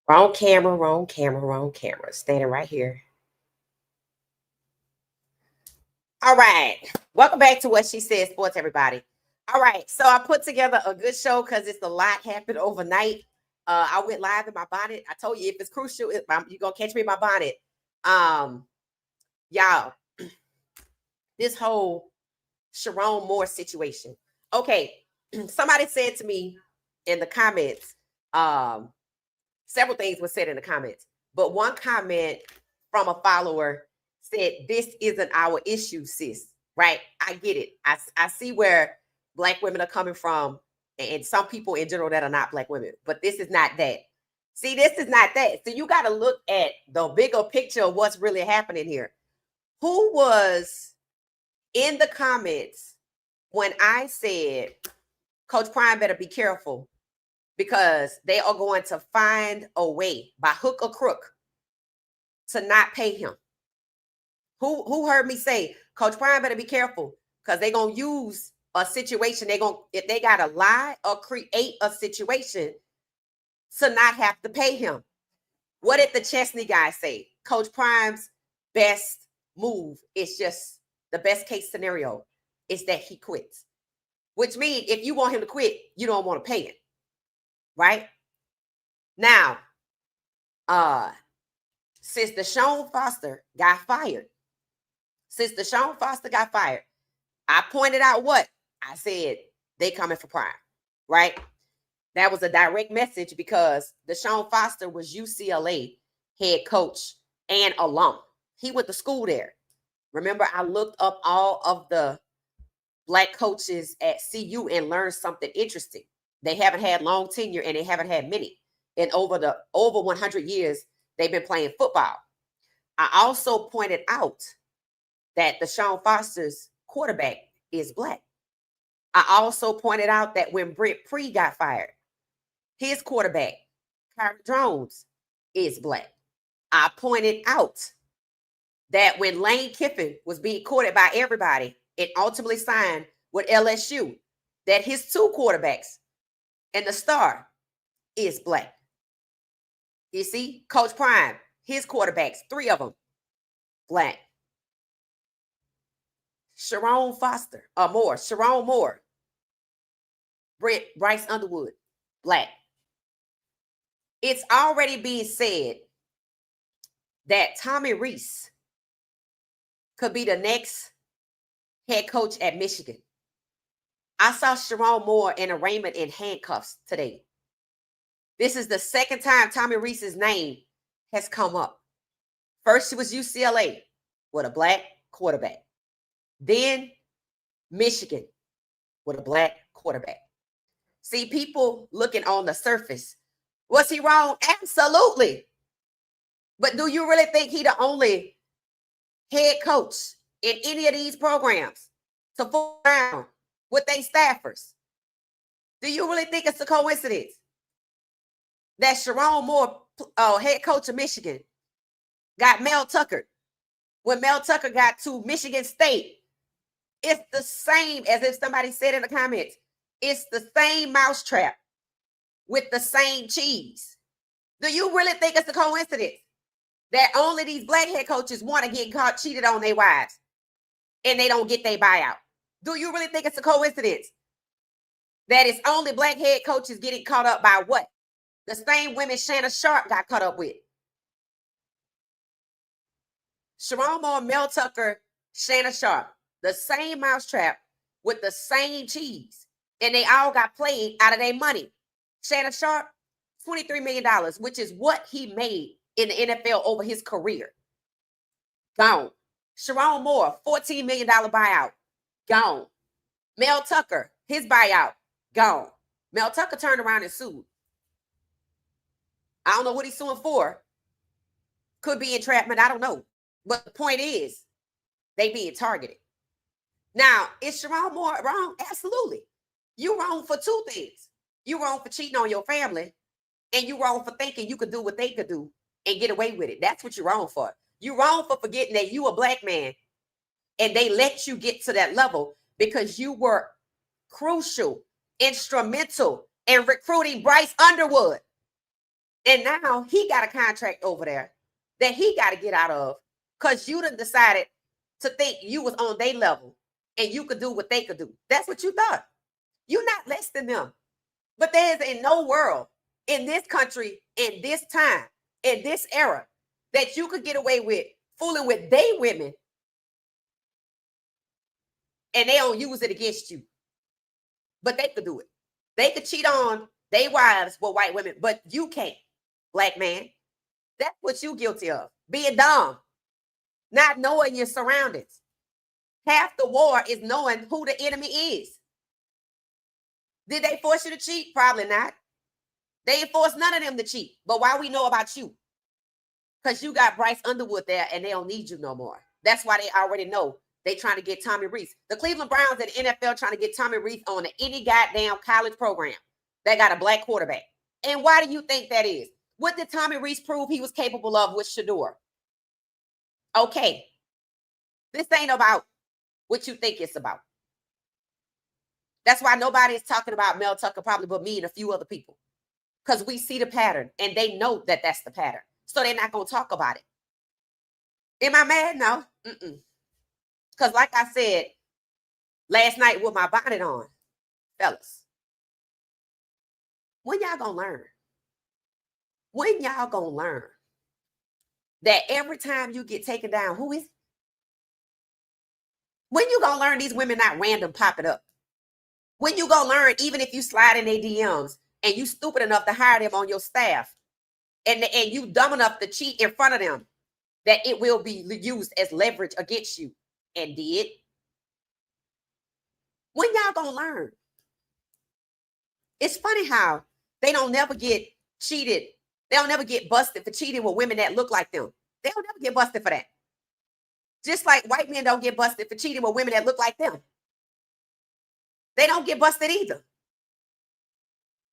Wrong camera, wrong camera, wrong camera. Standing right here. All right. Welcome back to What She Said Sports, everybody. All right. So I put together a good show because it's a lot happened overnight. I went live in my bonnet. I told you if it's crucial, you're going to catch me in my bonnet. Y'all, this whole Sherrone Moore situation. Okay. Somebody said to me in the comments, several things were said in the comments, but one comment from a follower said, "This isn't our issue, sis." Right? I get it. I see where Black women are coming from, and some people in general that are not Black women, but this is not that. See, this is not that. So you got to look at the bigger picture of what's really happening here. Who was in the comments when I said, Coach Prime better be careful because they are going to find a way by hook or crook to not pay him? Who heard me say, Coach Prime better be careful because they're going to use a situation. If they got to lie or create a situation to not have to pay him. What did the Chesney guy say? Coach Prime's best move is just the best case scenario is that he quits, which means if you want him to quit, you don't want to pay him. Right? Now, since Deshaun Foster got fired, I pointed out what? I said, they coming for Prime, right? That was a direct message because Deshaun Foster was UCLA head coach and alum. He went to school there. Remember, I looked up all of the Black coaches at CU and learned something interesting. They haven't had long tenure and they haven't had many. And over 100 years, they've been playing football. I also pointed out that Deshaun Foster's quarterback is Black. I also pointed out that when Brent Pree got fired, his quarterback, Kyron Jones, is Black. I pointed out that when Lane Kiffin was being courted by everybody and ultimately signed with LSU, that his two quarterbacks and the star is Black. You see, Coach Prime, his quarterbacks, 3 of them, Black. Sherrone Moore, Bryce Underwood, Black. It's already being said that Tommy Rees could be the next head coach at Michigan. I saw Sherrone Moore in arraignment in handcuffs today. This is the second time Tommy Rees's name has come up. First, it was UCLA with a Black quarterback. Then Michigan with a Black quarterback. See, people looking on the surface. Was he wrong? Absolutely. But do you really think he the only head coach in any of these programs to fall down with their staffers? Do you really think it's a coincidence that Sherrone Moore, head coach of Michigan, got Mel Tucker? When Mel Tucker got to Michigan State, it's the same as if somebody said in the comments, it's the same mousetrap with the same cheese. Do you really think it's a coincidence that only these Black head coaches want to get caught cheated on their wives and they don't get their buyout? Do you really think it's a coincidence that it's only Black head coaches getting caught up by what? The same women Shannon Sharp got caught up with. Sherrone Moore, Mel Tucker, Shannon Sharp, the same mousetrap with the same cheese. And they all got played out of their money. Shannon Sharp, $23 million, which is what he made in the NFL over his career. Gone. Sherrone Moore, $14 million buyout. Gone. Mel Tucker, his buyout. Gone. Mel Tucker turned around and sued. I don't know what he's suing for. Could be entrapment. I don't know. But the point is, they being targeted. Now, is Sherrone Moore wrong? Absolutely. You wrong for 2 things. You wrong for cheating on your family, and you wrong for thinking you could do what they could do and get away with it. That's what you're wrong for. You're wrong for forgetting that you a Black man, and they let you get to that level because you were crucial, instrumental in recruiting Bryce Underwood. And now he got a contract over there that he got to get out of because you done decided to think you was on their level and you could do what they could do. That's what you thought. You're not less than them. But there is in no world in this country, in this time, in this era, that you could get away with fooling with they women and they don't use it against you. But they could do it. They could cheat on their wives with white women, but you can't, black man. That's what you guilty of. Being dumb, not knowing your surroundings. Half the war is knowing who the enemy is. Did they force you to cheat? Probably not. They ain't forced none of them to cheat. But why we know about you? Because you got Bryce Underwood there and they don't need you no more. That's why they already know they trying to get Tommy Rees. The Cleveland Browns and the NFL trying to get Tommy Rees on any goddamn college program that got a black quarterback. And why do you think that is? What did Tommy Rees prove he was capable of with Shedeur? Okay. This ain't about what you think it's about. That's why nobody is talking about Mel Tucker probably but me and a few other people. Because we see the pattern and they know that that's the pattern. So they're not going to talk about it. Am I mad? No. Because like I said last night with my bonnet on, fellas, when y'all going to learn? When y'all going to learn that every time you get taken down, who is it? When you going to learn these women not random popping up? When you going to learn, even if you slide in their DMs and you stupid enough to hire them on your staff and you dumb enough to cheat in front of them, that it will be used as leverage against you, and did. When y'all gonna learn? It's funny how they don't never get cheated. They don't never get busted for cheating with women that look like them. They don't never get busted for that. Just like white men don't get busted for cheating with women that look like them. They don't get busted either.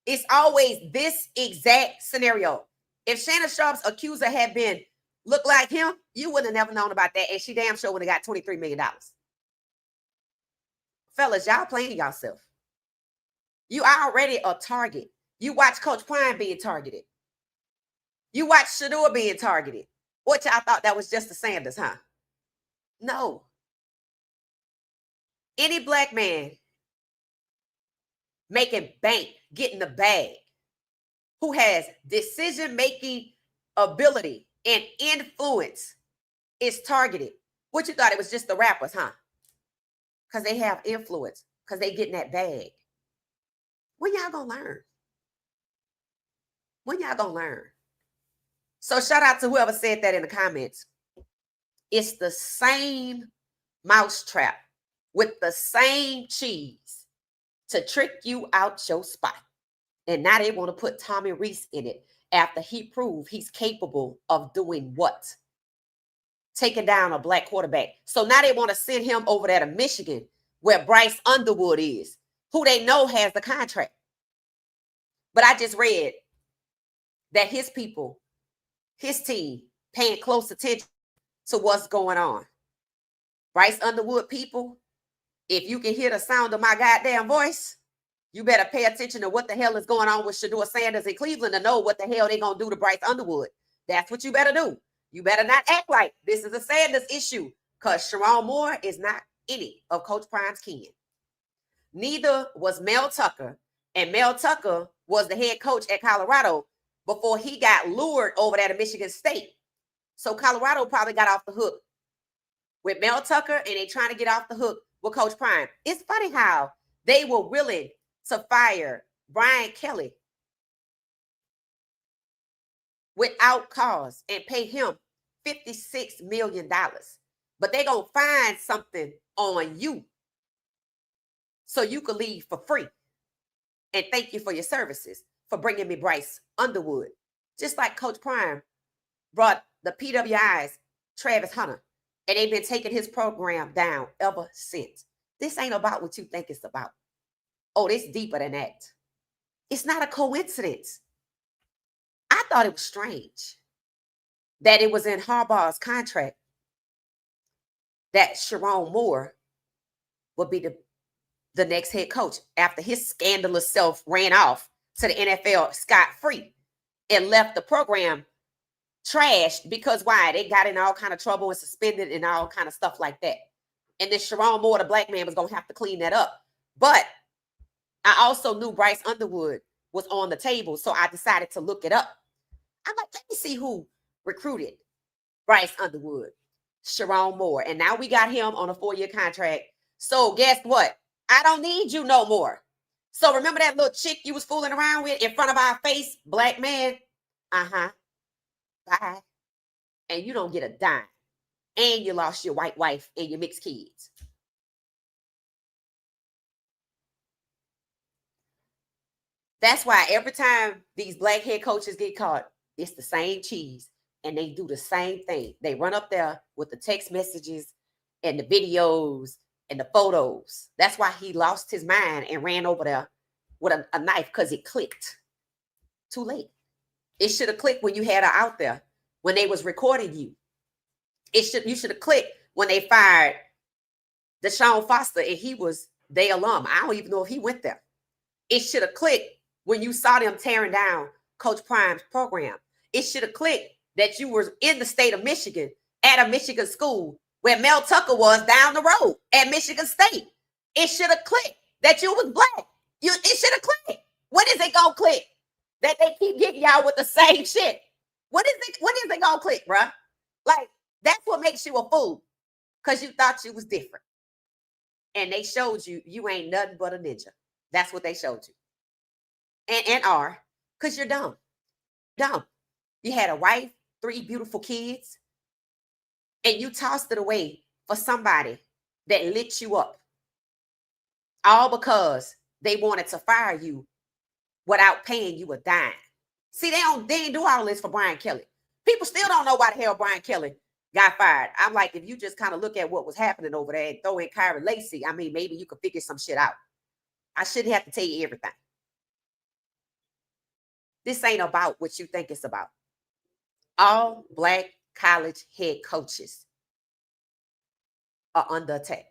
It's always this exact scenario. If Shannon Sharp's accuser had been look like him, you wouldn't have never known about that. And she damn sure would have got $23 million. Fellas, y'all playing yourself. You already a target. You watch Coach Prime being targeted. You watch Shedeur being targeted. What y'all thought that was just the Sanders, huh? No. Any black man making bank, getting the bag, who has decision-making ability and influence is targeted. What you thought it was just the rappers, huh? Because they have influence, because they getting that bag. When y'all gonna learn? When y'all gonna learn? So shout out to whoever said that in the comments. It's the same mousetrap with the same cheese to trick you out your spot. And now they want to put Tommy Rees in it after he proved he's capable of doing what? Taking down a black quarterback. So now they want to send him over there to Michigan, where Bryce Underwood is, who they know has the contract. But I just read that his people, his team, paying close attention to what's going on. Bryce Underwood people, if you can hear the sound of my goddamn voice, you better pay attention to what the hell is going on with Shedeur Sanders in Cleveland to know what the hell they're going to do to Bryce Underwood. That's what you better do. You better not act like this is a Sanders issue, because Sherrone Moore is not any of Coach Prime's kin. Neither was Mel Tucker, and Mel Tucker was the head coach at Colorado before he got lured over there to Michigan State. So Colorado probably got off the hook with Mel Tucker, and they trying to get off the hook with Coach Prime. It's funny how they were willing to fire Brian Kelly without cause and pay him $56 million. But they're going to find something on you so you can leave for free. And thank you for your services for bringing me Bryce Underwood. Just like Coach Prime brought the PWI's Travis Hunter, and they've been taking his program down ever since. This ain't about what you think it's about. Oh, it's deeper than that. It's not a coincidence. I thought it was strange that it was in Harbaugh's contract that Sherrone Moore would be the next head coach after his scandalous self ran off to the NFL scot-free and left the program trashed because why? They got in all kind of trouble and suspended and all kind of stuff like that. And then Sherrone Moore, the black man, was going to have to clean that up. But I also knew Bryce Underwood was on the table, so I decided to look it up. I'm like, let me see who recruited Bryce Underwood. Sherrone Moore. And now we got him on a 4-year contract. So guess what? I don't need you no more. So remember that little chick you was fooling around with in front of our face? Black man? Uh-huh. Bye. And you don't get a dime. And you lost your white wife and your mixed kids. That's why every time these black head coaches get caught, it's the same cheese. And they do the same thing. They run up there with the text messages and the videos and the photos. That's why he lost his mind and ran over there with a knife, because it clicked. Too late. It should have clicked when you had her out there, when they was recording you. You should have clicked when they fired Deshaun Foster and he was their alum. I don't even know if he went there. It should have clicked when you saw them tearing down Coach Prime's program. It should have clicked that you were in the state of Michigan at a Michigan school where Mel Tucker was down the road at Michigan State. It should have clicked that you was black. It should have clicked. When is it gonna click that they keep getting y'all with the same shit? When is it gonna click, bruh? Like, that's what makes you a fool, because you thought you was different. And they showed you ain't nothing but a ninja. That's what they showed you. And are, because you're dumb. Dumb. You had a wife, 3 beautiful kids, and you tossed it away for somebody that lit you up. All because they wanted to fire you without paying you a dime. See, they didn't do all this for Brian Kelly. People still don't know why the hell Brian Kelly got fired. I'm like, if you just kind of look at what was happening over there and throw in Kyra Lacey, I mean, maybe you could figure some shit out. I shouldn't have to tell you everything. This ain't about what you think it's about. All black college head coaches are under attack.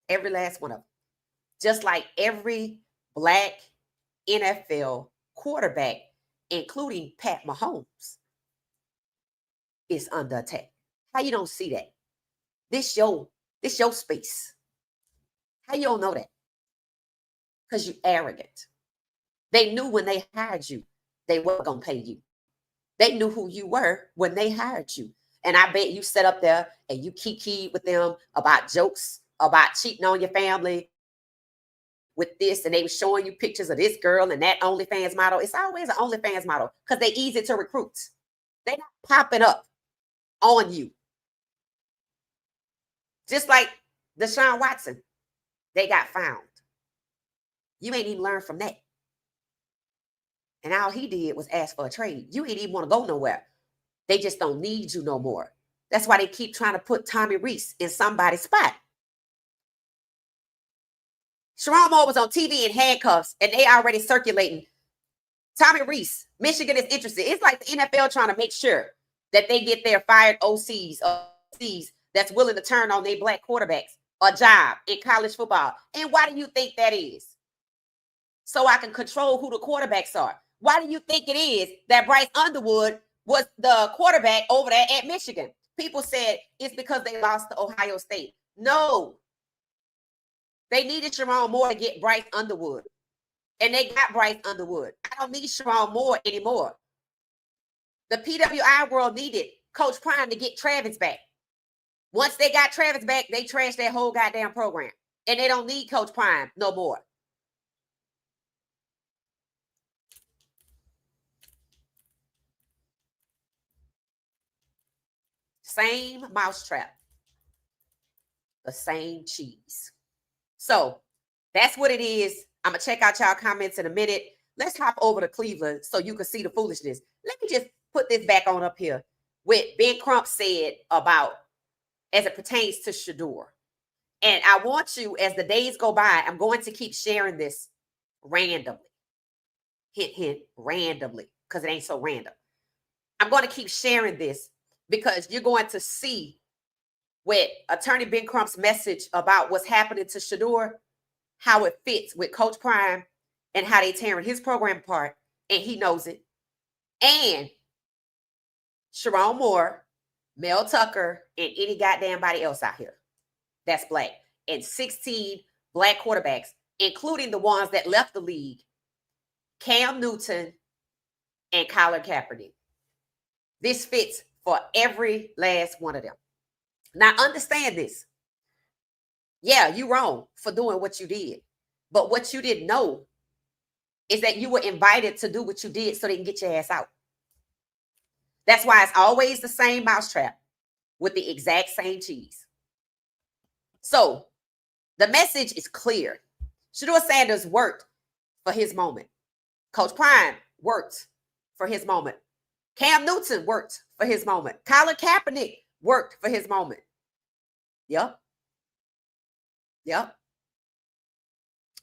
Every last one of them. Just like every black NFL quarterback, including Pat Mahomes, is under attack. How you don't see that? This your space. How you don't know that? Because you arrogant. They knew when they hired you, they weren't going to pay you. They knew who you were when they hired you. And I bet you sat up there and you kiki with them about jokes, about cheating on your family with this. And they were showing you pictures of this girl and that OnlyFans model. It's always an OnlyFans model because they're easy to recruit. They're not popping up on you. Just like Deshaun Watson, they got found. You ain't even learned from that. And all he did was ask for a trade. You ain't even want to go nowhere. They just don't need you no more. That's why they keep trying to put Tommy Rees in somebody's spot. Sherrone Moore was on TV in handcuffs, and they already circulating. Tommy Rees, Michigan is interested. It's like the NFL trying to make sure that they get their fired OCs that's willing to turn on their black quarterbacks a job in college football. And why do you think that is? So I can control who the quarterbacks are. Why do you think it is that Bryce Underwood was the quarterback over there at Michigan? People said it's because they lost to Ohio State. No. They needed Sherrone Moore to get Bryce Underwood. And they got Bryce Underwood. I don't need Sherrone Moore anymore. The PWI world needed Coach Prime to get Travis back. Once they got Travis back, they trashed that whole goddamn program. And they don't need Coach Prime no more. Same mousetrap. The same cheese. So that's what it is. I'm going to check out y'all comments in a minute. Let's hop over to Cleveland so you can see the foolishness. Let me just put this back on up here. What Ben Crump said about as it pertains to Shedeur. And I want you, as the days go by, I'm going to keep sharing this randomly. Hint, hint, randomly, because it ain't so random. I'm going to keep sharing this because you're going to see with Attorney Ben Crump's message about what's happening to Shedeur, how it fits with Coach Prime and how they tearing his program apart, and he knows it. and Sherrone Moore, Mel Tucker, and any goddamn body else out here that's black. And 16 black quarterbacks, including the ones that left the league, Cam Newton and Colin Kaepernick. This fits for every last one of them. Now, understand this. Yeah, you're wrong for doing what you did. But what you didn't know is that you were invited to do what you did so they can get your ass out. That's why it's always the same mousetrap with the exact same cheese. So the message is clear. Shedeur Sanders worked for his moment. Coach Prime worked for his moment. Cam Newton worked for his moment. Colin Kaepernick worked for his moment. Yep.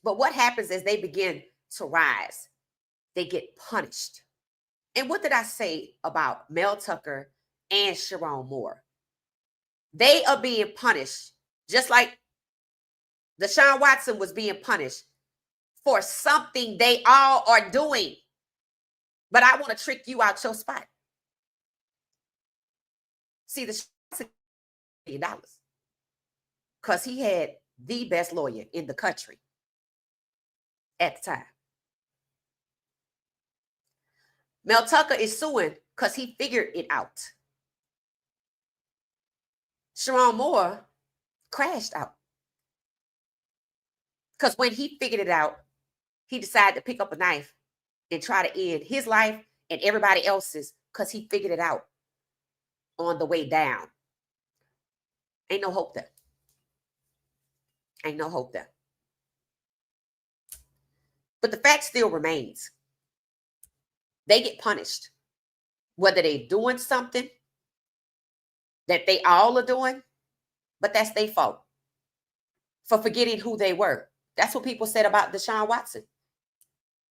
But what happens is they begin to rise. They get punished. And what did I say about Mel Tucker and Sherrone Moore? They are being punished just like Deshaun Watson was being punished for something they all are doing. But I want to trick you out your spot. See, the $1 million because he had the best lawyer in the country at the time. Mel Tucker is suing because he figured it out. Sherrone Moore crashed out because when he figured it out, he decided to pick up a knife and try to end his life and everybody else's because he figured it out on the way down. Ain't no hope there. Ain't no hope there. But the fact still remains. They get punished. Whether they're doing something that they all are doing, but that's their fault for forgetting who they were. That's what people said about Deshaun Watson.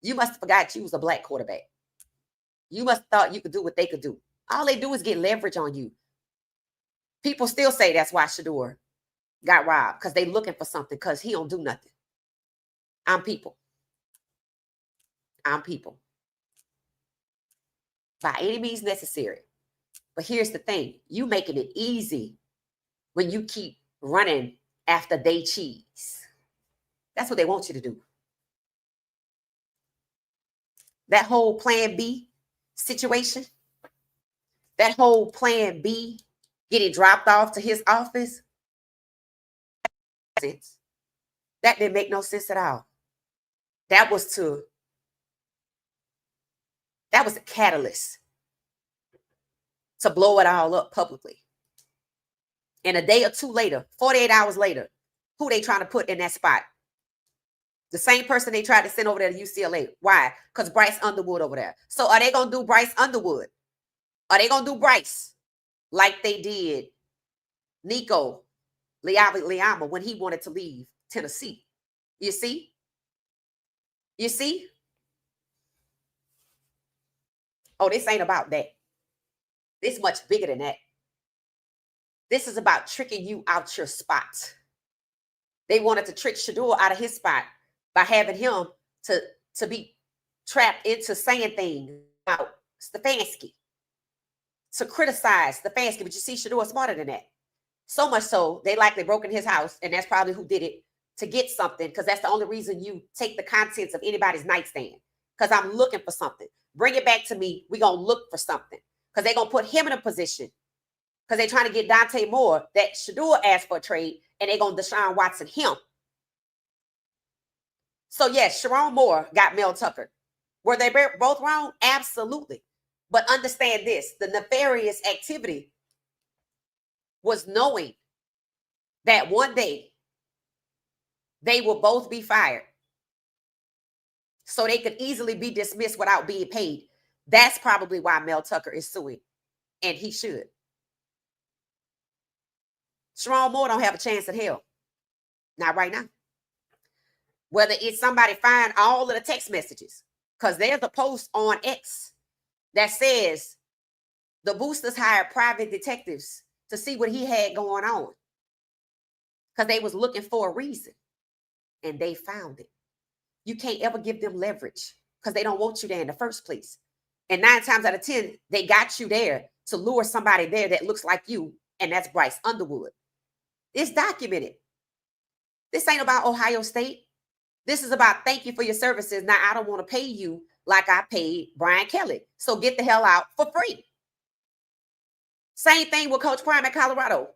You must have forgot you was a black quarterback. You must have thought you could do what they could do. All they do is get leverage on you. People still say that's why Shedeur got robbed, because they looking for something, because he don't do nothing. I'm people. I'm people. By any means necessary. But here's the thing. You making it easy when you keep running after they cheese. That's what they want you to do. That whole plan B situation, that whole plan B getting dropped off to his office, that didn't make no sense at all. That was a catalyst to blow it all up publicly. And a day or two later, 48 hours later, who they trying to put in that spot? The same person they tried to send over there to UCLA. Why? Because Bryce Underwood over there. So are they going to do Bryce Underwood? Are they going to do Bryce like they did Nico Liama when he wanted to leave Tennessee? You see? You see? Oh, this ain't about that. This is much bigger than that. This is about tricking you out your spot. They wanted to trick Shedeur out of his spot by having him to be trapped into saying things about Stefanski, to criticize Stefanski. But you see, Shedeur is smarter than that. So much so, they likely broke in his house, and that's probably who did it, to get something, because that's the only reason you take the contents of anybody's nightstand, because I'm looking for something. Bring it back to me. We're going to look for something, because they're going to put him in a position, because they're trying to get Dante Moore, that Shedeur asked for a trade, and they're going to Deshaun Watson him. So, yes, Sherrone Moore got Mel Tucker. Were they both wrong? Absolutely. But understand this, the nefarious activity was knowing that one day they will both be fired, so they could easily be dismissed without being paid. That's probably why Mel Tucker is suing, and he should. Sherrone Moore don't have a chance in hell. Not right now. Whether it's somebody find all of the text messages, because there's a post on X that says the boosters hired private detectives to see what he had going on, because they was looking for a reason, and they found it. You can't ever give them leverage, because they don't want you there in the first place. And 9 times out of 10, they got you there to lure somebody there that looks like you, and that's Bryce Underwood. It's documented. This ain't about Ohio State. This is about thank you for your services. Now, I don't want to pay you like I paid Brian Kelly. So get the hell out for free. Same thing with Coach Prime at Colorado.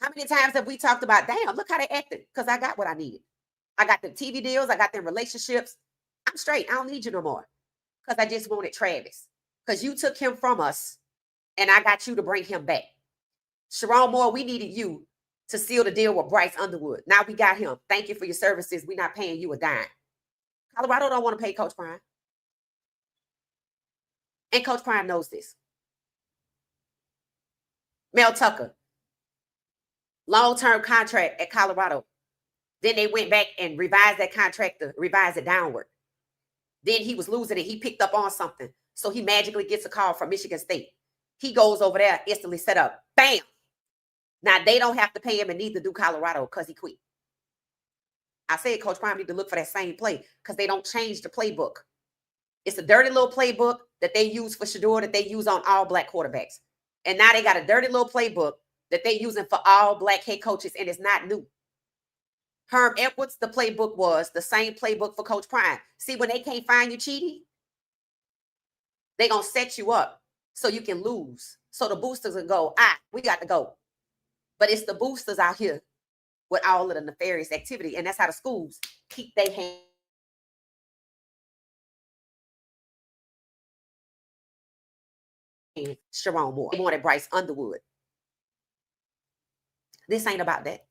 How many times have we talked about, damn, look how they acted? Because I got what I needed. I got them TV deals. I got them relationships. I'm straight. I don't need you no more. Because I just wanted Travis. Because you took him from us, and I got you to bring him back. Sherrone Moore, we needed you to seal the deal with Bryce Underwood. Now we got him. Thank you for your services. We're not paying you a dime. Colorado don't want to pay Coach Prime. And Coach Prime knows this. Mel Tucker, long-term contract at Colorado. Then they went back and revised that contract to revise it downward. Then he was losing it. He picked up on something. So he magically gets a call from Michigan State. He goes over there, instantly set up. Bam. Now, they don't have to pay him, and neither do Colorado because he quit. I said Coach Prime need to look for that same play because they don't change the playbook. It's a dirty little playbook that they use for Shedeur that they use on all black quarterbacks. And now they got a dirty little playbook that they're using for all black head coaches, and it's not new. Herm Edwards, the playbook was the same playbook for Coach Prime. See, when they can't find you cheating, they're going to set you up so you can lose. So the boosters will go, we got to go. But it's the boosters out here with all of the nefarious activity. And that's how the schools keep their hands. Sherrone Moore. They wanted Bryce Underwood. This ain't about that.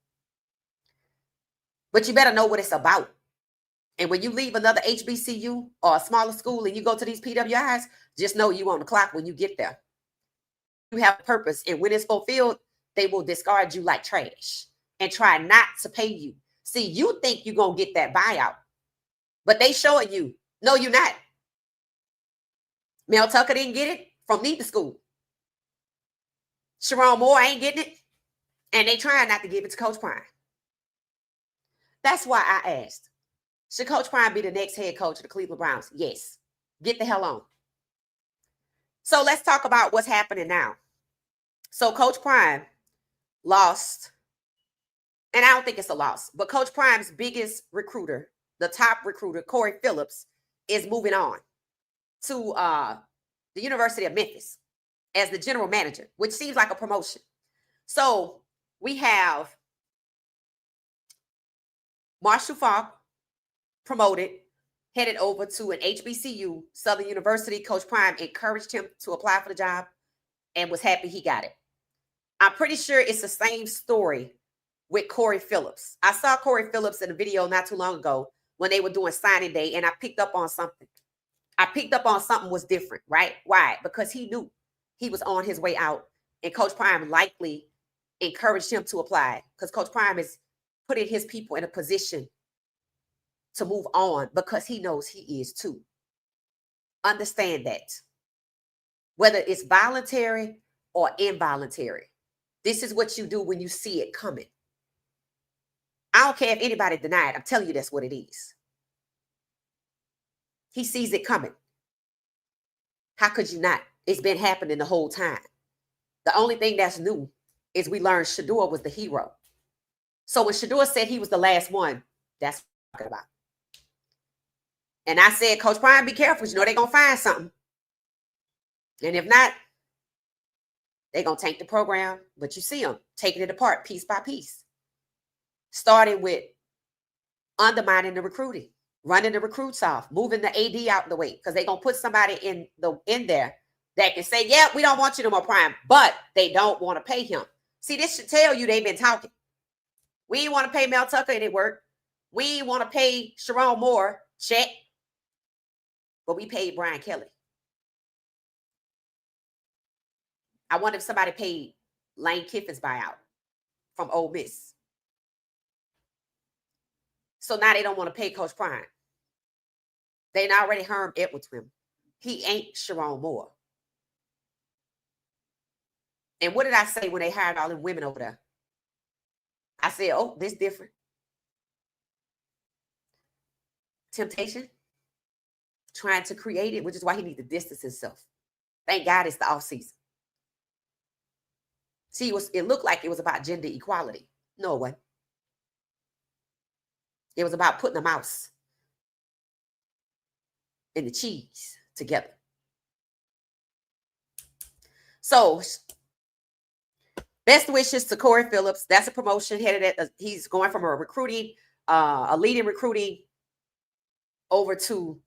But you better know what it's about. And when you leave another HBCU or a smaller school and you go to these PWIs, just know you on the clock when you get there. You have a purpose. And when it's fulfilled, they will discard you like trash and try not to pay you. See, you think you're going to get that buyout, but they showing you, no, you're not. Mel Tucker didn't get it from neither school. Sherrone Moore ain't getting it, and they trying not to give it to Coach Prime. That's why I asked, should Coach Prime be the next head coach of the Cleveland Browns? Yes. Get the hell on. So let's talk about what's happening now. So Coach Prime lost, and I don't think it's a loss, but Coach Prime's biggest recruiter, the top recruiter, Corey Phillips, is moving on to the University of Memphis as the general manager, which seems like a promotion. So we have Marshall Faulk promoted, headed over to an HBCU, Southern University. Coach Prime encouraged him to apply for the job and was happy he got it. I'm pretty sure it's the same story with Corey Phillips. I saw Corey Phillips in a video not too long ago when they were doing signing day, and I picked up on something. Was different, right? Why? Because he knew he was on his way out, and Coach Prime likely encouraged him to apply because Coach Prime is putting his people in a position to move on because he knows he is too. Understand that. Whether it's voluntary or involuntary, this is what you do when you see it coming. I don't care if anybody deny it. I'm telling you that's what it is. He sees it coming. How could you not? It's been happening the whole time. The only thing that's new is we learned Shedeur was the hero. So when Shedeur said he was the last one, that's what I'm talking about. And I said, Coach Prime, be careful. You know they're going to find something. And if not, they're going to tank the program. But you see them taking it apart piece by piece. Starting with undermining the recruiting, running the recruits off, moving the AD out the way. Because they're going to put somebody in there that can say, yeah, we don't want you no more, Prime. But they don't want to pay him. See, this should tell you they've been talking. We didn't want to pay Mel Tucker and it worked. We didn't want to pay Sherrone Moore, check. But we paid Brian Kelly. I wonder if somebody paid Lane Kiffin's buyout from Ole Miss. So now they don't want to pay Coach Prime. They already Herm Edwards him. He ain't Sherrone Moore. And what did I say when they hired all the women over there? I said, oh, this different. Temptation. trying to create it, which is why he needs to distance himself. Thank God it's the off season. See, it looked like it was about gender equality. No, it wasn't. It was about putting a mouse and the cheese together. So, best wishes to Corey Phillips. That's a promotion headed at. He's going from a leading recruiting, over to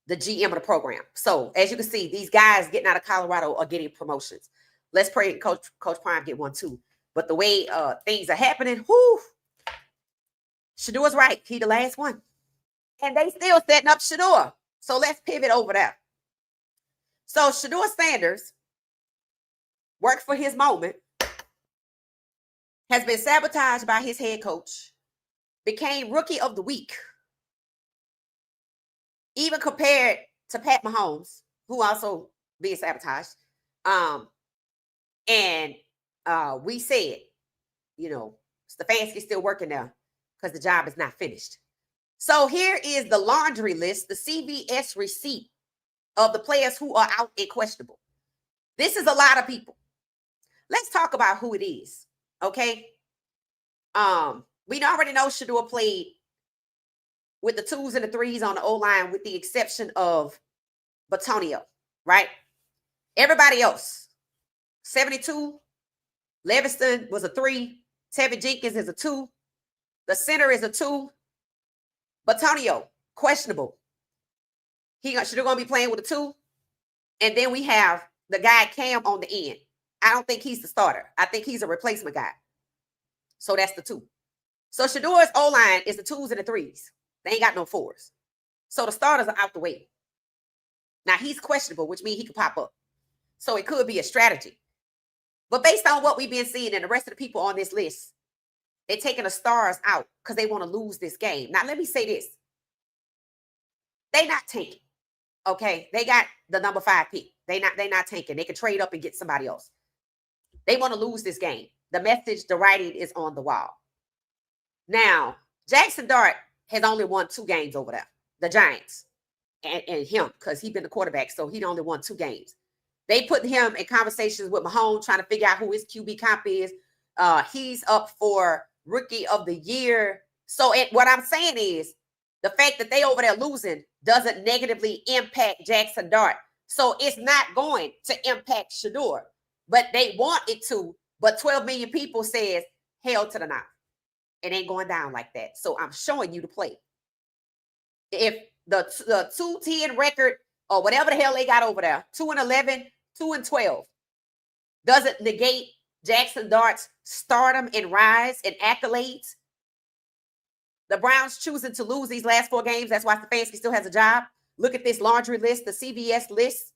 the GM of the program. So, as you can see, these guys getting out of Colorado are getting promotions. Let's pray Coach Prime get one too. But the way things are happening, Shedeur's right. He the last one. And they still setting up Shedeur. So let's pivot over there. So Shedeur Sanders worked for his moment, has been sabotaged by his head coach, became Rookie of the Week, even compared to Pat Mahomes, who also being sabotaged. And we said, Stefanski's still working there because the job is not finished. So here is the laundry list, the CVS receipt of the players who are out and questionable. This is a lot of people. Let's talk about who it is, okay? We already know Shedeur played with the 2s and the 3s on the O-line with the exception of Batonio, right? Everybody else, 72, Leviston was a 3, Tevin Jenkins is a 2, the center is a 2, Batonio, questionable. Shedeur going to be playing with a 2, and then we have the guy Cam on the end. I don't think he's the starter. I think he's a replacement guy. So that's the 2. So Shedeur's O-line is the 2s and the 3s. They ain't got no 4s. So the starters are out the way. Now he's questionable, which means he could pop up. So it could be a strategy. But based on what we've been seeing and the rest of the people on this list, they're taking the stars out because they want to lose this game. Now let me say this. They not tanking. Okay. They got the number 5 pick. They not tanking. They can trade up and get somebody else. They want to lose this game. The message, the writing is on the wall. Now, Jackson Dart has only won 2 games over there. The Giants and him, because he's been the quarterback, so he only won 2 games. They put him in conversations with Mahomes, trying to figure out who his QB comp is. He's up for Rookie of the Year. So what I'm saying is the fact that they over there losing doesn't negatively impact Jackson Dart. So it's not going to impact Shedeur, but they want it to. But 12 million people says hell to the no. It ain't going down like that. So I'm showing you the play. If the 2-10 record or whatever the hell they got over there, 2-11, 2-12, doesn't negate Jackson Dart's stardom and rise and accolades. The Browns choosing to lose these last 4 games. That's why Stefanski still has a job. Look at this laundry list, the CVS list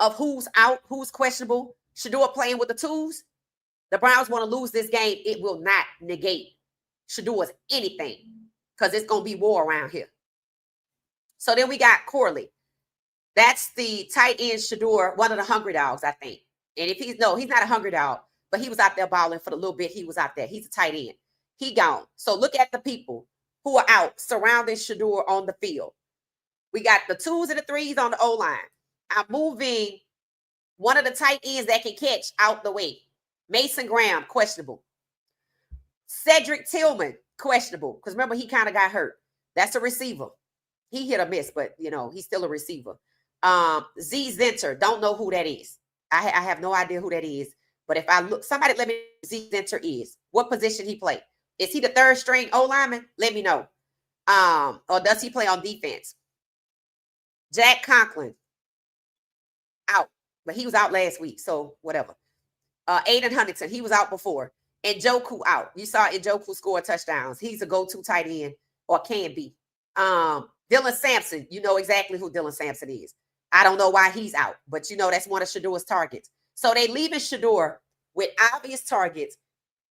of who's out, who's questionable. Shedeur playing with the 2s. The Browns want to lose this game. It will not negate Shedeur's anything because it's going to be war around here. So then we got Corley. That's the tight end Shedeur, one of the hungry dogs, I think. And if he's not a hungry dog, but he was out there balling for the little bit he was out there. He's a tight end. He gone. So look at the people who are out surrounding Shedeur on the field. We got the 2s and the 3s on the O-line. I'm moving one of the tight ends that can catch out the way. Mason Graham, questionable. Cedric Tillman, questionable. Because remember, he kind of got hurt. That's a receiver. He hit or miss, but, he's still a receiver. Z Zenter, don't know who that is. I have no idea who that is. But if I look, somebody let me know who Z Zenter is. What position he play? Is he the 3rd string O-lineman? Let me know. Or does he play on defense? Jack Conklin, out. But he was out last week, so whatever. Aiden Huntington, he was out before. And Njoku out. You saw Njoku score touchdowns. He's a go-to tight end, or can be. Dylan Sampson, you know exactly who Dylan Sampson is. I don't know why he's out, but that's one of Shedeur's targets. So they leaving Shedeur with obvious targets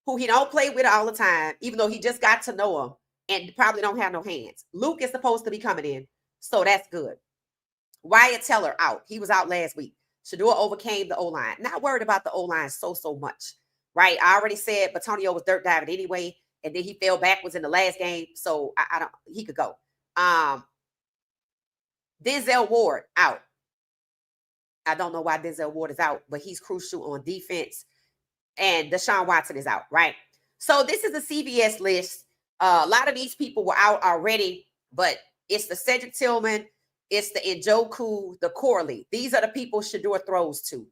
who he don't play with all the time, even though he just got to know him and probably don't have no hands. Luke is supposed to be coming in, so that's good. Wyatt Teller out. He was out last week. Shedeur overcame the O-line. Not worried about the O-line so much, right? I already said Batonio was dirt diving anyway, and then he fell backwards in the last game, so he could go. Denzel Ward out. I don't know why Denzel Ward is out, but he's crucial on defense. And Deshaun Watson is out, right? So this is the CBS list. A lot of these people were out already, but it's the Cedric Tillman, it's the Njoku, the Corley. These are the people Shedeur throws to.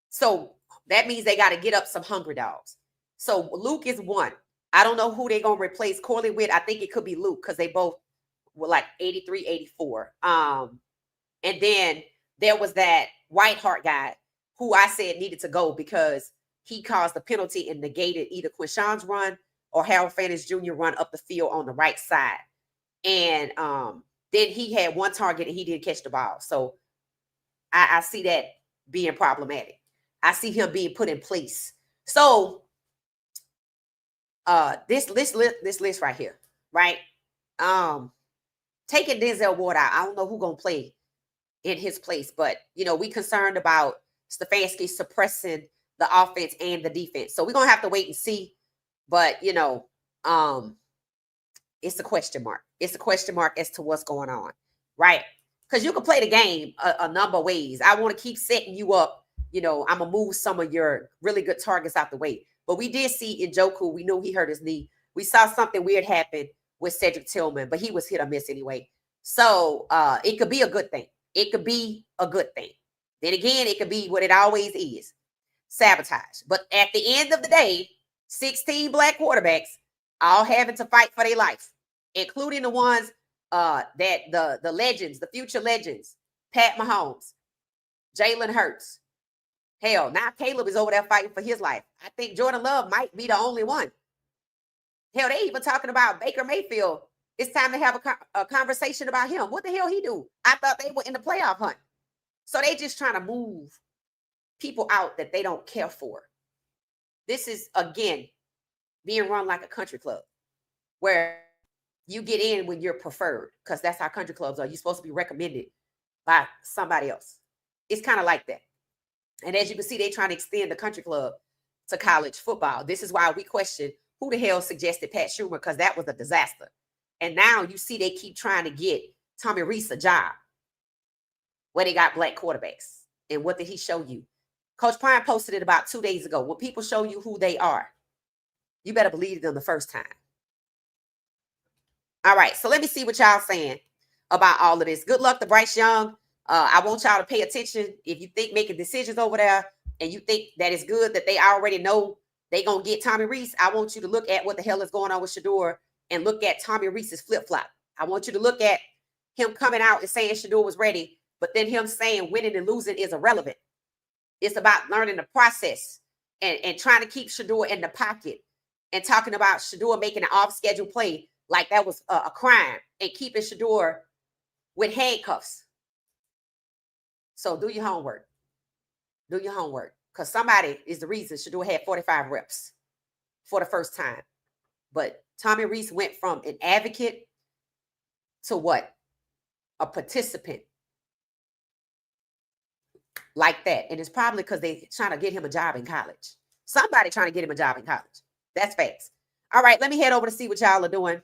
So that means they got to get up some hungry dogs. So Luke is one. I don't know who they're going to replace Corley with. I think it could be Luke because they both were like 83, 84. And then there was that Whiteheart guy who I said needed to go because he caused the penalty and negated either Quinshon's run or Harold Fannis Jr. run up the field on the right side. And then he had one target and he didn't catch the ball. So I see that being problematic. I see him being put in place. So this list right here, right? Taking Denzel Ward out, I don't know who's gonna play in his place, but we concerned about Stefanski suppressing the offense and the defense. So we're gonna have to wait and see. But it's a question mark. It's a question mark as to what's going on, right? Because you can play the game a number of ways. I want to keep setting you up. I'm gonna move some of your really good targets out the way. But we did see Njoku. We knew he hurt his knee. We saw something weird happen with Cedric Tillman, but he was hit or miss anyway. So it could be a good thing. It could be a good thing. Then again, it could be what it always is, sabotage. But at the end of the day, 16 black quarterbacks all having to fight for their life, including the ones that the legends, the future legends, Pat Mahomes, Jalen Hurts. Hell, now Caleb is over there fighting for his life. I think Jordan Love might be the only one. Hell, they even talking about Baker Mayfield. It's time to have a conversation about him. What the hell he do? I thought they were in the playoff hunt. So they just trying to move people out that they don't care for. This is, again, being run like a country club where you get in when you're preferred, because that's how country clubs are. You're supposed to be recommended by somebody else. It's kind of like that. And as you can see, they're trying to extend the country club to college football. This is why we question who the hell suggested Pat Schumer, because that was a disaster. And now you see they keep trying to get Tommy Rees a job where they got black quarterbacks. And what did he show you? Coach Prime posted it about 2 days ago. When people show you who they are, you better believe them the first time. All right, so let me see what y'all saying about all of this. Good luck to Bryce Young. I want y'all to pay attention. If you think making decisions over there and you think that it's good that they already know they're going to get Tommy Rees, I want you to look at what the hell is going on with Shedeur and look at Tommy Rees's flip-flop. I want you to look at him coming out and saying Shedeur was ready, but then him saying winning and losing is irrelevant. It's about learning the process and trying to keep Shedeur in the pocket and talking about Shedeur making an off-schedule play like that was a crime and keeping Shedeur with handcuffs. So do your homework. Do your homework. Because somebody is the reason Shedeur had 45 reps for the first time. But Tommy Rees went from an advocate to what? A participant. Like that. And it's probably because they're trying to get him a job in college. Somebody trying to get him a job in college. That's facts. All right, let me head over to see what y'all are doing.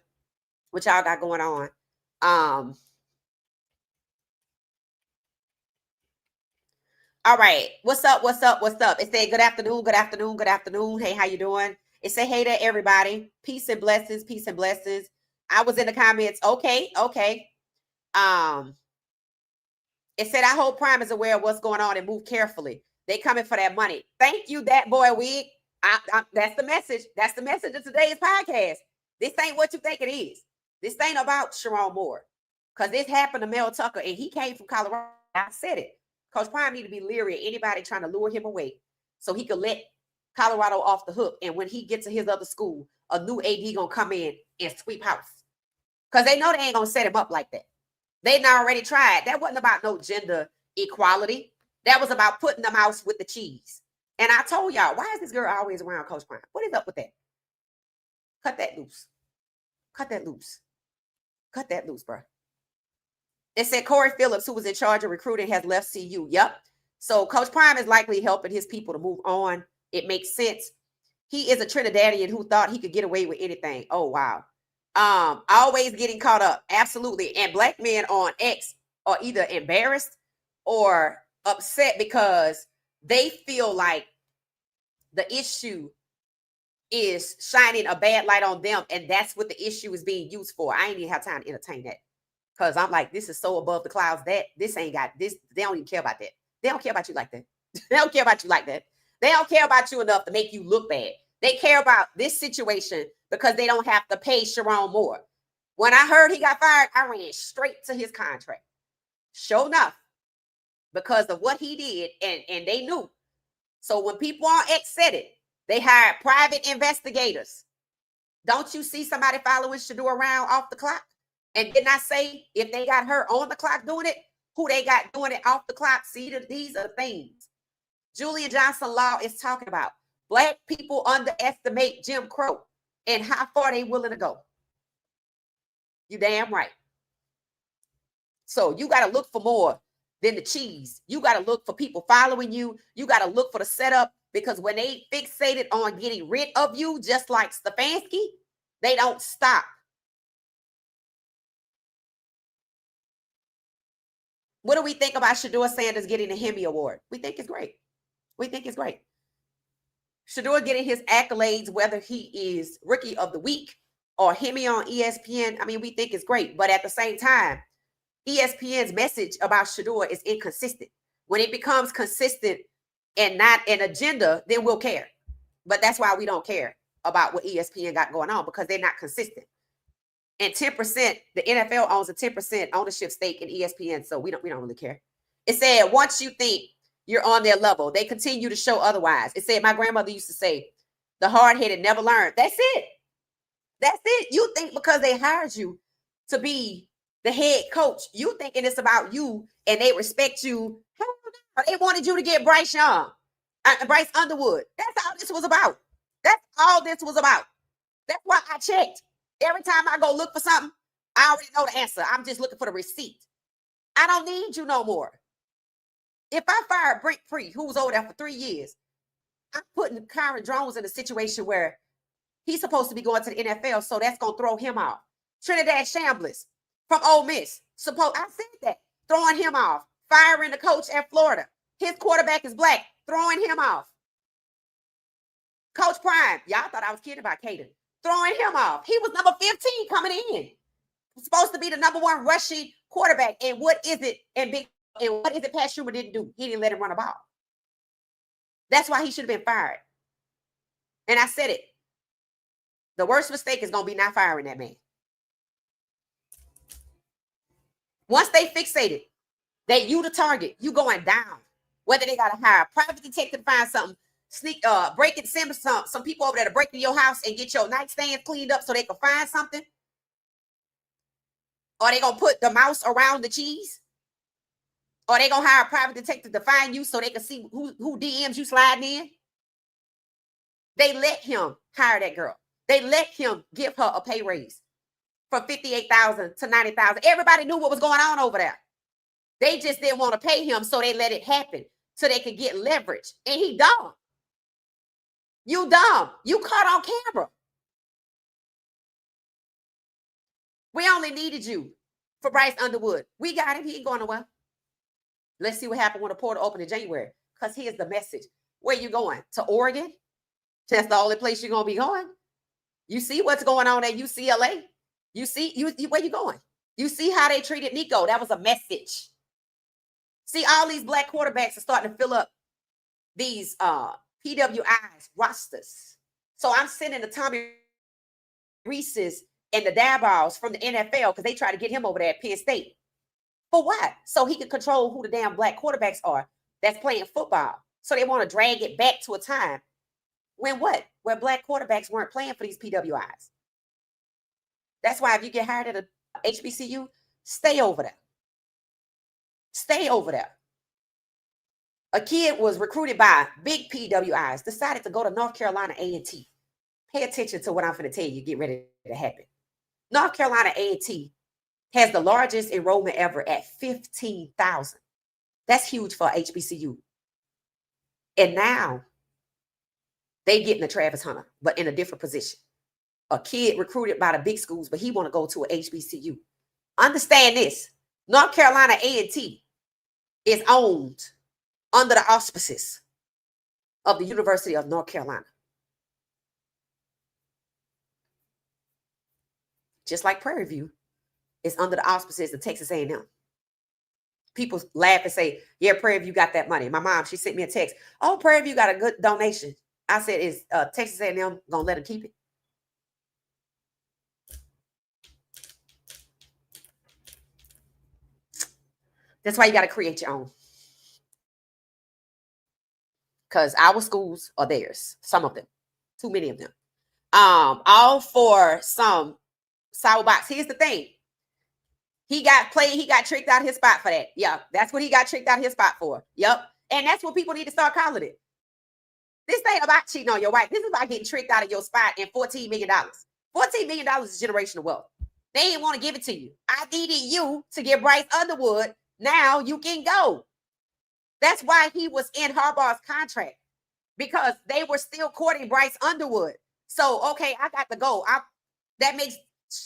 What y'all got going on. All right. What's up? What's up? What's up? It said good afternoon, good afternoon, good afternoon. Hey, how you doing? It said hey to everybody. Peace and blessings, peace and blessings. I was in the comments. Okay. It said, I hope Prime is aware of what's going on and move carefully. They coming for that money. Thank you, that boy wig. That's the message. That's the message of today's podcast. This ain't what you think it is. This ain't about Sherrone Moore. Because this happened to Mel Tucker, and he came from Colorado. I said it. Coach Prime need to be leery of anybody trying to lure him away so he could let Colorado off the hook. And when he gets to his other school, a new AD going to come in and sweep house. Because they know they ain't going to set him up like that. They already tried. That wasn't about no gender equality. That was about putting the mouse with the cheese. And I told y'all, why is this girl always around Coach Prime? What is up with that? Cut that loose. Cut that loose. Cut that loose, bro. It said Corey Phillips, who was in charge of recruiting, has left CU. Yep. So Coach Prime is likely helping his people to move on. It makes sense. He is a Trinidadian who thought he could get away with anything. Oh, wow. Always getting caught up. Absolutely. And black men on X are either embarrassed or upset because they feel like the issue is shining a bad light on them, and that's what the issue is being used for. I ain't even have time to entertain that because I'm like, this is so above the clouds that this ain't got this. They don't even care about that. They don't care about you like that. They don't care about you like that. They don't care about you enough to make you look bad. They care about this situation because they don't have to pay Sherrone Moore. When I heard he got fired, I ran straight to his contract. Sure enough, because of what he did, and they knew. So when people on X said it, they hired private investigators. Don't you see somebody following Shedeur around off the clock? And did not say if they got her on the clock doing it, who they got doing it off the clock. See, these are things Julian Johnson Law is talking about. Black people underestimate Jim Crow and how far they willing to go. You damn right. So you got to look for more than the cheese. You got to look for people following you. You got to look for the setup, because when they fixated on getting rid of you, just like Stefanski, they don't stop. What do we think about Shedeur Sanders getting the Hemi Award? We think it's great. We think it's great. Shedeur getting his accolades, whether he is Rookie of the Week or Hemi on ESPN, I mean, we think it's great. But at the same time, ESPN's message about Shedeur is inconsistent. When it becomes consistent and not an agenda, then we'll care. But that's why we don't care about what ESPN got going on, because they're not consistent. And 10%, the NFL owns a 10% ownership stake in ESPN, so we don't really care. It said once you think you're on their level, they continue to show otherwise. It said my grandmother used to say, the hard-headed never learn. That's it. That's it. You think because they hired you to be the head coach, you thinking it's about you and they respect you. They wanted you to get Bryce Underwood. That's all this was about. That's all this was about. That's why I checked. Every time I go look for something, I already know the answer. I'm just looking for the receipt. I don't need you no more. If I fired Brent Free, who was over there for 3 years, I'm putting Kyron Drones in a situation where he's supposed to be going to the NFL, so that's going to throw him off. Trinidad Chambliss from Ole Miss, I said that, throwing him off. Firing the coach at Florida. His quarterback is black, throwing him off. Coach Prime, y'all thought I was kidding about Caden. Throwing him off. He was number 15 coming in. Supposed to be the number one rushing quarterback. And what is it? And what is it Pat Schumer didn't do? He didn't let him run a ball. That's why he should have been fired. And I said it. The worst mistake is going to be not firing that man. Once they fixated that you the target, you going down. Whether they got to hire a private detective to find something, breaking some people over there to break into your house and get your nightstand cleaned up so they can find something. Or they gonna put the mouse around the cheese. Or they gonna hire a private detective to find you so they can see who DMs you sliding in. They let him hire that girl. They let him give her a pay raise from $58,000 to $90,000. Everybody knew what was going on over there. They just didn't want to pay him, so they let it happen so they could get leverage. And he dumb. You dumb. You caught on camera. We only needed you for Bryce Underwood. We got him. He ain't going nowhere. Let's see what happened when the portal opened in January. Because here's the message. Where you going? To Oregon? That's the only place you're going to be going. You see what's going on at UCLA? You see where you going? You see how they treated Nico? That was a message. See, all these black quarterbacks are starting to fill up these PWIs rosters. So I'm sending the Tommy Reeses and the Dabows from the NFL because they try to get him over there at Penn State. For what? So he can control who the damn black quarterbacks are that's playing football. So they want to drag it back to a time when what? Where black quarterbacks weren't playing for these PWIs. That's why if you get hired at a HBCU, stay over there. Stay over there. A kid was recruited by big PWIs, decided to go to North Carolina A&T. Pay attention to what I'm going to tell you. Get ready to happen. North Carolina A&T has the largest enrollment ever at 15,000. That's huge for HBCU. And now they getting a Travis Hunter, but in a different position. a kid recruited by the big schools, but he want to go to a HBCU. Understand this. North Carolina A&T is owned under the auspices of the University of North Carolina. Just like Prairie View is under the auspices of Texas A&M. People laugh and say, yeah, Prairie View got that money. My mom, she sent me a text. Oh, Prairie View got a good donation. I said, is Texas A&M going to let them keep it? That's why you got to create your own. Because our schools are theirs. Some of them. Too many of them. All for some sour box. Here's the thing. He got tricked out of his spot for that. Yeah, that's what he got tricked out of his spot for. Yep. And that's what people need to start calling it. This ain't about cheating on your wife. This is about getting tricked out of your spot and $14 million. $14 million is generational wealth. They didn't want to give it to you. I needed you to get Bryce Underwood. Now you can go. That's why he was in Harbaugh's contract, because they were still courting Bryce Underwood. So, okay, I got to go. That makes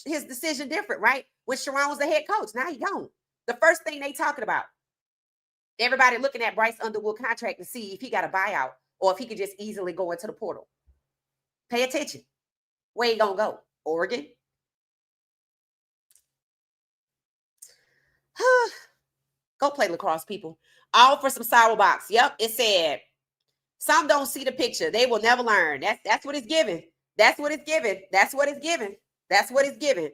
his decision different, right? When Sheronne was the head coach, now he gone. The first thing they talking about, everybody looking at Bryce Underwood contract to see if he got a buyout or if he could just easily go into the portal. Pay attention. Where he gonna go? Oregon? Go play lacrosse, people. All for some sour box. Yep, it said, some don't see the picture. They will never learn. That's what it's giving. That's what it's giving. That's what it's giving. That's what it's giving.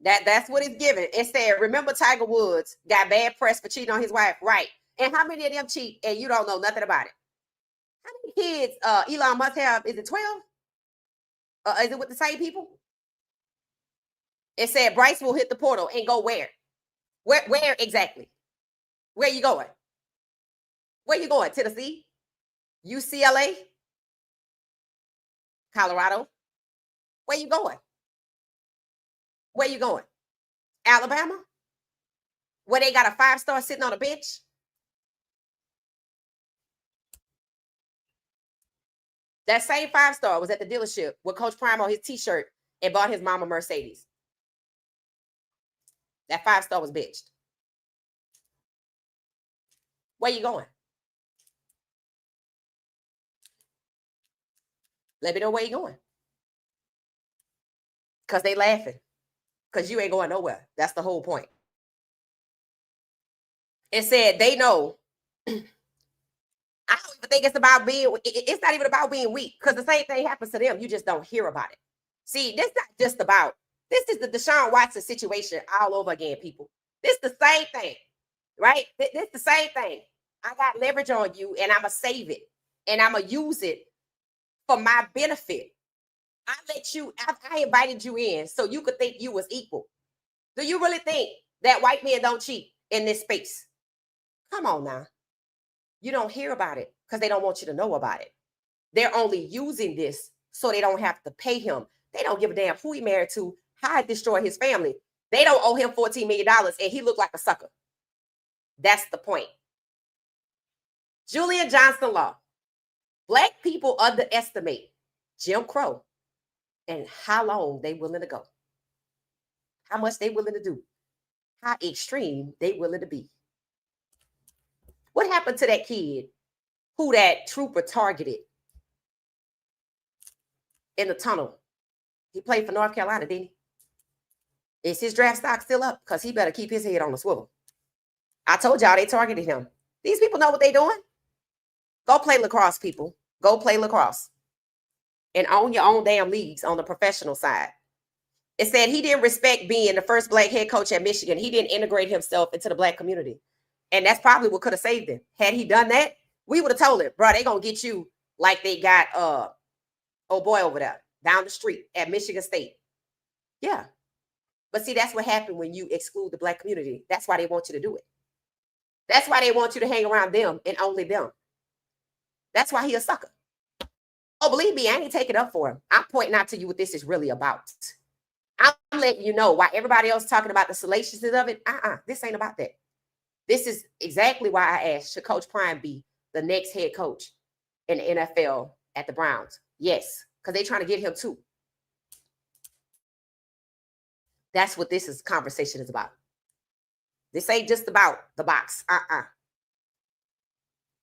That's what it's giving. It said, remember Tiger Woods got bad press for cheating on his wife, right? And how many of them cheat and you don't know nothing about it? How many kids Elon Musk have? Is it 12? Is it with the same people? It said Bryce will hit the portal and go where? Where exactly? Where you going? Where you going? Tennessee? UCLA? Colorado? Where you going? Where you going? Alabama? Where they got a 5-star sitting on a bench? That same 5-star was at the dealership with Coach Prime on his t-shirt and bought his mama Mercedes. That 5-star was bitched. Where you going? Let me know where you going. Because they laughing. Because you ain't going nowhere. That's the whole point. It said they know. I don't even think it's about it's not even about being weak, because the same thing happens to them. You just don't hear about it. See, this not just about, this is the Deshaun Watson situation all over again, people. This the same thing, right? This the same thing. I got leverage on you and I'm going to save it and I'm going to use it for my benefit. I invited you in so you could think you was equal. Do you really think that white men don't cheat in this space? Come on now. You don't hear about it because they don't want you to know about it. They're only using this so they don't have to pay him. They don't give a damn who he married to, how it destroyed his family. They don't owe him $14 million and he looked like a sucker. That's the point. Julian Johnson Law. Black people underestimate Jim Crow and how long they willing to go. How much they willing to do. How extreme they willing to be. What happened to that kid who that trooper targeted in the tunnel? He played for North Carolina, didn't he? Is his draft stock still up? Because he better keep his head on the swivel. I told y'all they targeted him. These people know what they're doing. Go play lacrosse, people. Go play lacrosse. And own your own damn leagues on the professional side. It said he didn't respect being the first black head coach at Michigan. He didn't integrate himself into the black community. And that's probably what could have saved him. Had he done that, we would have told him, bro, they going to get you like they got oh boy over there down the street at Michigan State. Yeah. But see, that's what happened when you exclude the black community. That's why they want you to do it. That's why they want you to hang around them and only them. That's why he a sucker. Oh, believe me, I ain't taking up for him. I'm pointing out to you what this is really about. I'm letting you know why everybody else talking about the salaciousness of it. This ain't about that. This is exactly why I asked, should Coach Prime be the next head coach in the NFL at the Browns? Yes, because they're trying to get him too. That's what conversation is about. This ain't just about the box.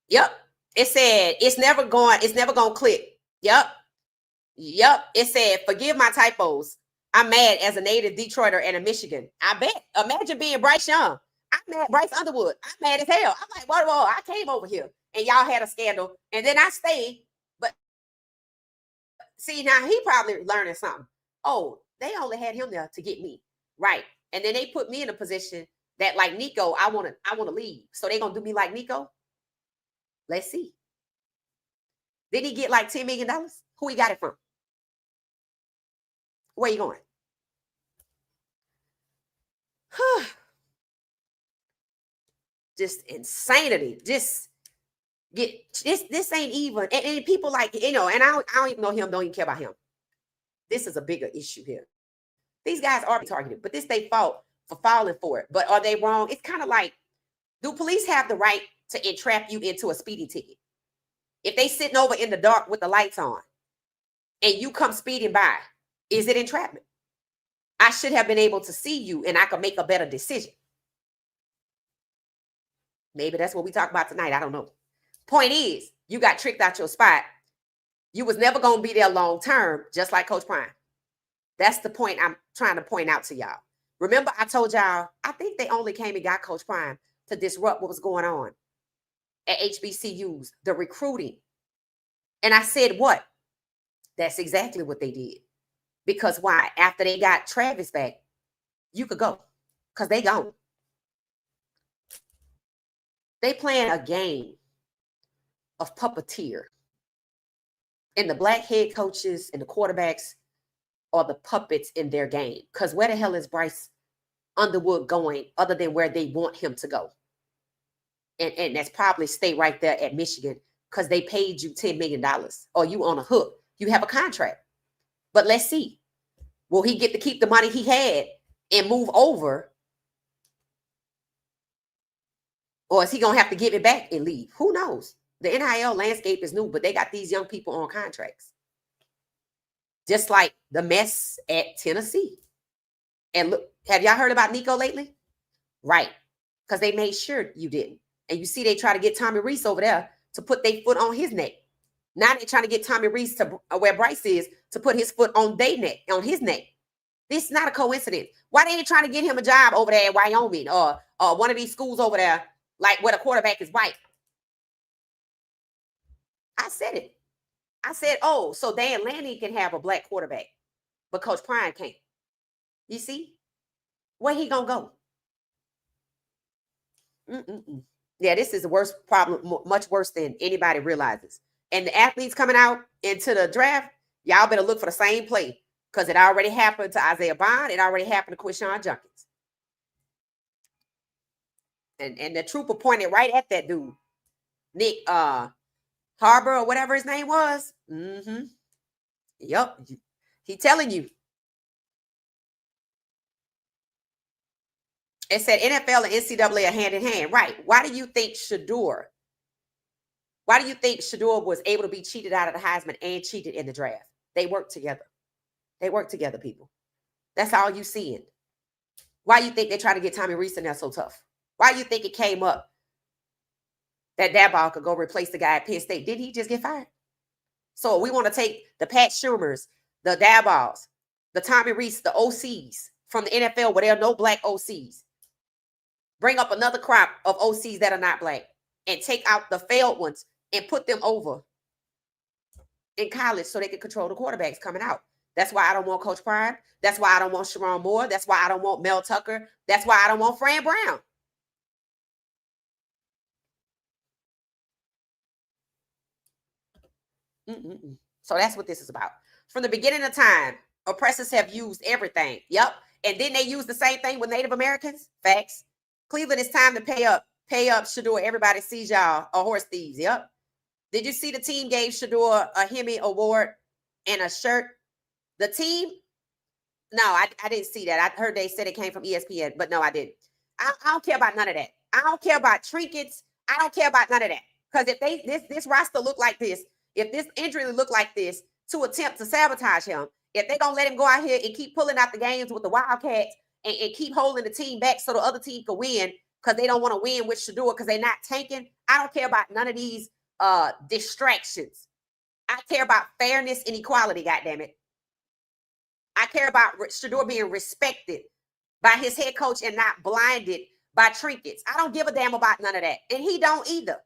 Yep. It said it's never going to click. Yep. It said, forgive my typos. I'm mad as a native Detroiter and a Michigan. I bet. Imagine being Bryce Young. I'm mad, Bryce Underwood. I'm mad as hell. I'm like, whoa, I came over here and y'all had a scandal. And then I stayed. But see, now he probably learning something. Oh, they only had him there to get me. Right. And then they put me in a position that, like Nico, I want to leave. So they gonna do me like Nico? Let's see. Did he get like $10 million? Who he got it from? Where you going? Just insanity. This ain't even, and people like, and I don't even know him, don't even care about him. This is a bigger issue here. These guys are targeted, but this they fault for falling for it. But are they wrong? It's kind of like, do police have the right to entrap you into a speeding ticket? If they sitting over in the dark with the lights on and you come speeding by, is it entrapment? I should have been able to see you and I could make a better decision. Maybe that's what we talk about tonight. I don't know. Point is, you got tricked out your spot. You was never going to be there long term, just like Coach Prime. That's the point I'm trying to point out to y'all. Remember, I told y'all, I think they only came and got Coach Prime to disrupt what was going on at HBCUs, the recruiting. And I said, what? That's exactly what they did. Because why? After they got Travis back, you could go. Because they gone. They playing a game of puppeteer. And the black head coaches and the quarterbacks are the puppets in their game. Because where the hell is Bryce Underwood going other than where they want him to go? And that's probably stay right there at Michigan because they paid you $10 million or you on a hook. You have a contract. But let's see. Will he get to keep the money he had and move over? Or is he going to have to give it back and leave? Who knows? The NIL landscape is new, but they got these young people on contracts. Just like the mess at Tennessee. And look, have y'all heard about Nico lately? Right. Because they made sure you didn't. And you see they try to get Tommy Reese over there to put their foot on his neck. Now they're trying to get Tommy Reese to where Bryce is to put his foot on their neck, on his neck. This is not a coincidence. Why they ain't trying to get him a job over there in Wyoming or one of these schools over there, like where the quarterback is white? I said it. I said, oh, so Dan Lanning can have a black quarterback, but Coach Prime can't. You see? Where he gonna go? Yeah, this is the worst problem, much worse than anybody realizes. And the athletes coming out into the draft, y'all better look for the same play because it already happened to Isaiah Bond. It already happened to Quinshon Junkins. And the trooper pointed right at that dude, Nick Harbor or whatever his name was. Yep. He telling you. It said NFL and NCAA are hand in hand. Right. Why do you think Shedeur was able to be cheated out of the Heisman and cheated in the draft? They work together. They work together, people. That's all you seeing. Why you think they try to get Tommy Reese in there so tough? Why you think it came up that Daboll could go replace the guy at Penn State? Didn't he just get fired? So we want to take the Pat Shurmurs, the Dabolls, the Tommy Reese, the OCs from the NFL where there are no black OCs. Bring up another crop of OCs that are not black and take out the failed ones and put them over in college so they can control the quarterbacks coming out. That's why I don't want Coach Prime. That's why I don't want Sherrone Moore. That's why I don't want Mel Tucker. That's why I don't want Fran Brown. So that's what this is about. From the beginning of time, oppressors have used everything. Yep. And then they use the same thing with Native Americans. Facts. Cleveland, it's time to pay up. Pay up, Shedeur. Everybody sees y'all are horse thieves. Yep. Did you see the team gave Shedeur a Hemi Award and a shirt? The team? No, I didn't see that. I heard they said it came from ESPN, but no, I didn't. I don't care about none of that. I don't care about trinkets. I don't care about none of that. Because if this roster look like this, if this injury look like this, to attempt to sabotage him If they're going to let him go out here and keep pulling out the games with the Wildcats and keep holding the team back so the other team can win because they don't want to win with Shedeur because they're not tanking, I don't care about none of these distractions. I care about fairness and equality, goddammit. I care about Shedeur being respected by his head coach and not blinded by trinkets. I don't give a damn about none of that. And he don't either.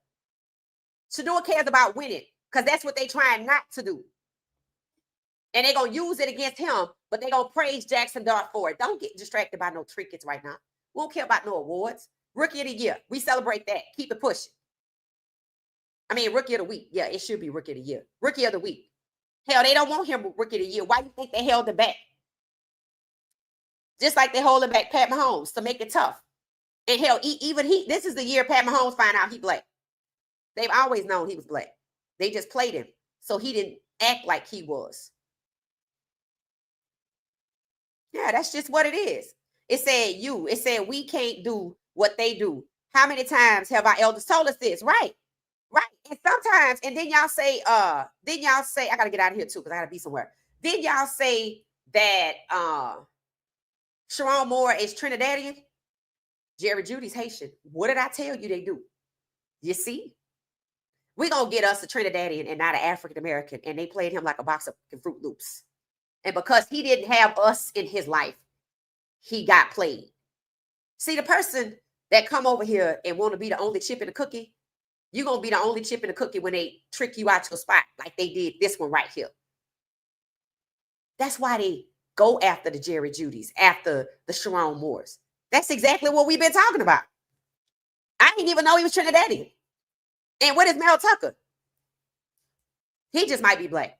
Shedeur cares about winning because that's what they trying not to do. And they're going to use it against him, but they're going to praise Jackson Dart for it. Don't get distracted by no trinkets right now. We don't care about no awards. Rookie of the year. We celebrate that. Keep it pushing. I mean, rookie of the week. Yeah, it should be rookie of the year. Rookie of the week. Hell, they don't want him rookie of the year. Why do you think they held him back? Just like they holding back Pat Mahomes to make it tough. And hell, this is the year Pat Mahomes find out he black. They've always known he was black. They just played him. So he didn't act like he was. Yeah, that's just what it is. It said It said we can't do what they do. How many times have our elders told us this? Right. Right. And sometimes, and then y'all say, I gotta get out of here too, because I gotta be somewhere. Then y'all say that Sherrone Moore is Trinidadian. Jerry Judy's Haitian. What did I tell you they do? You see? We're gonna get us a Trinidadian and not an African American, and they played him like a box of Fruit Loops. And because he didn't have us in his life, he got played. See, the person that come over here and want to be the only chip in the cookie, you're going to be the only chip in the cookie when they trick you out your spot like they did this one right here. That's why they go after the Jerry Judys, after the Sherrone Moores. That's exactly what we've been talking about. I didn't even know he was Trinidadian. And what is Mel Tucker? He just might be black.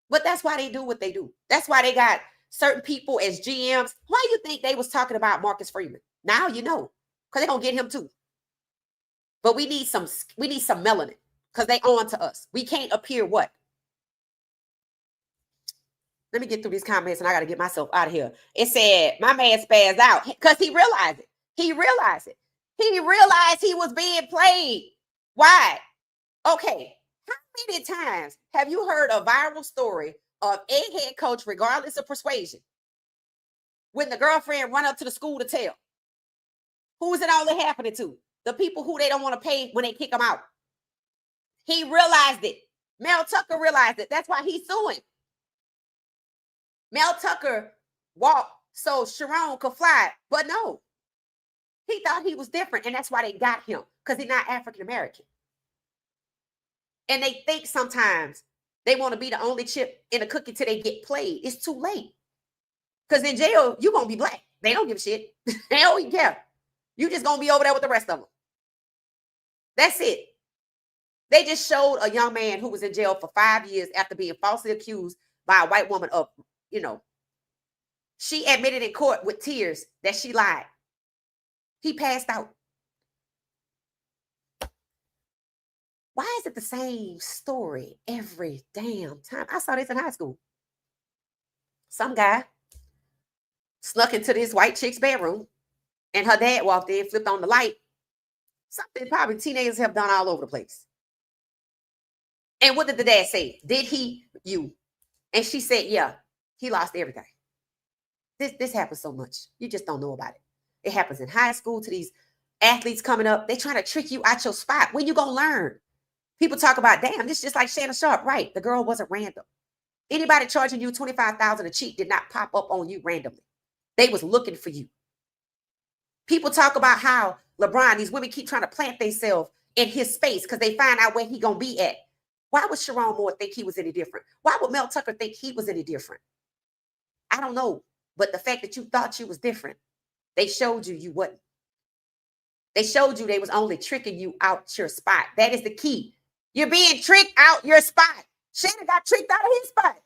But that's why they do what they do. That's why they got certain people as GMs. Why do you think they was talking about Marcus Freeman? Now you know, because they're going to get him too. But we need some melanin because they on to us. We can't appear what? Let me get through these comments and I got to get myself out of here. It said, my man spazzed out because he realized it. He realized it. He realized he was being played. Why? Okay. How many times have you heard a viral story of a head coach, regardless of persuasion, when the girlfriend run up to the school to tell? Who is it only happening to? The people who they don't want to pay when they kick them out. He realized it. Mel Tucker realized it. That's why he's suing. Mel Tucker walked so Sheronne could fly, but no. He thought he was different, and that's why they got him, because he's not African American. And they think sometimes they want to be the only chip in the cookie till they get played. It's too late. Because in jail, you're going to be black. They don't give a shit. They don't even care. You just going to be over there with the rest of them. That's it. They just showed a young man who was in jail for 5 years after being falsely accused by a white woman of, she admitted in court with tears that she lied. He passed out. Why is it the same story every damn time? I saw this in high school. Some guy snuck into this white chick's bedroom and her dad walked in, flipped on the light. Something probably teenagers have done all over the place. And what did the dad say? Did he, you? And she said, yeah, he lost everything. This happens so much. You just don't know about it. It happens in high school to these athletes coming up. They trying to trick you out your spot. When you going to learn? People talk about, damn, this is just like Shannon Sharp. Right. The girl wasn't random. Anybody charging you $25,000 a cheat did not pop up on you randomly. They was looking for you. People talk about how LeBron, these women keep trying to plant themselves in his space because they find out where he going to be at. Why would Sherrone Moore think he was any different? Why would Mel Tucker think he was any different? I don't know. But the fact that you thought you was different, they showed you wasn't. They showed you they was only tricking you out your spot. That is the key. You're being tricked out your spot. Shannon got tricked out of his spot.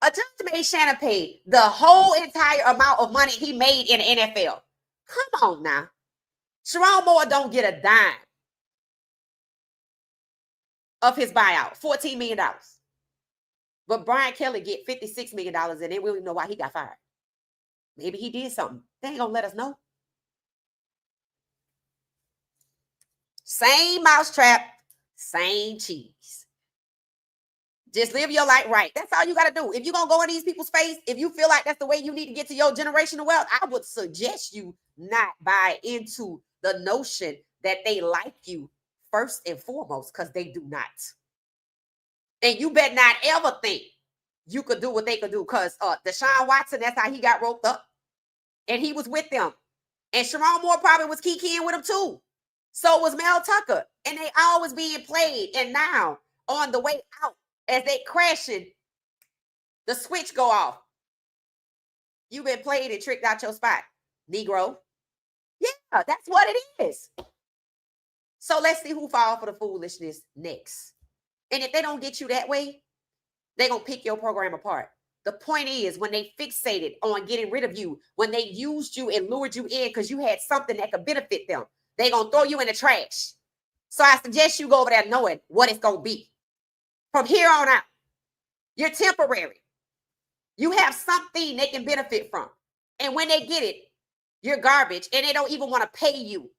A judge made Shannon pay the whole entire amount of money he made in the NFL. Come on now. Sherrone Moore don't get a dime of his buyout, $14 million. But Brian Kelly get $56 million, and then we don't know why he got fired. Maybe he did something. They ain't gonna let us know. Same mousetrap, same cheese. Just live your life right. That's all you got to do. If you're going to go in these people's face, if you feel like that's the way you need to get to your generational wealth, I would suggest you not buy into the notion that they like you first and foremost, because they do not. And you better not ever think you could do what they could do, because Deshaun Watson, that's how he got roped up. And he was with them. And Sherrone Moore probably was keying with him too. So was Mel Tucker. And they always being played. And now, on the way out, as they crashing, the switch go off. You've been played and tricked out your spot, Negro. Yeah, that's what it is. So let's see who fall for the foolishness next. And if they don't get you that way, they're going to pick your program apart. The point is, when they fixated on getting rid of you, when they used you and lured you in because you had something that could benefit them, they're going to throw you in the trash. So I suggest you go over there knowing what it's going to be. From here on out, you're temporary. You have something they can benefit from. And when they get it, you're garbage and they don't even want to pay you.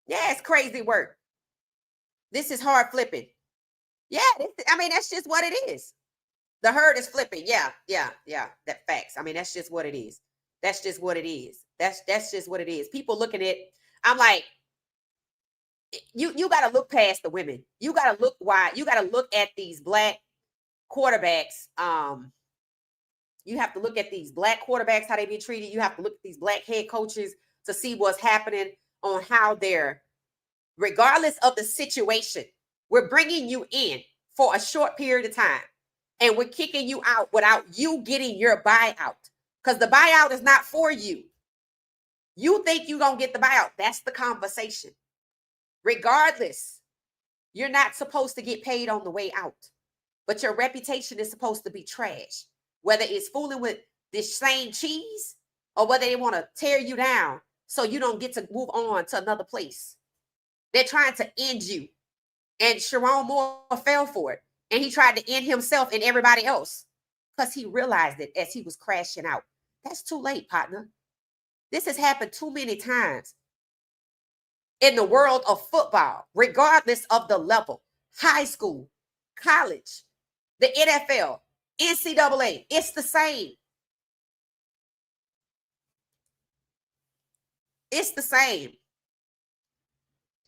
Yeah, it's crazy work. This is hard flipping. Yeah, that's just what it is. The herd is flipping. Yeah. That facts. That's just what it is. That's just what it is. That's just what it is. People looking at, I'm like, you got to look past the women. You got to look why. You got to look at these black quarterbacks. You have to look at these black quarterbacks, how they be treated. You have to look at these black head coaches to see what's happening on how they're, regardless of the situation, we're bringing you in for a short period of time and we're kicking you out without you getting your buyout, because the buyout is not for you. You think you're going to get the buyout. That's the conversation. Regardless, you're not supposed to get paid on the way out, but your reputation is supposed to be trash, whether it's fooling with this same cheese or whether they want to tear you down so you don't get to move on to another place. They're trying to end you. And Sherrone Moore fell for it. And he tried to end himself and everybody else because he realized it as he was crashing out. That's too late, partner. This has happened too many times in the world of football, regardless of the level, high school, college, the NFL, NCAA. It's the same. It's the same.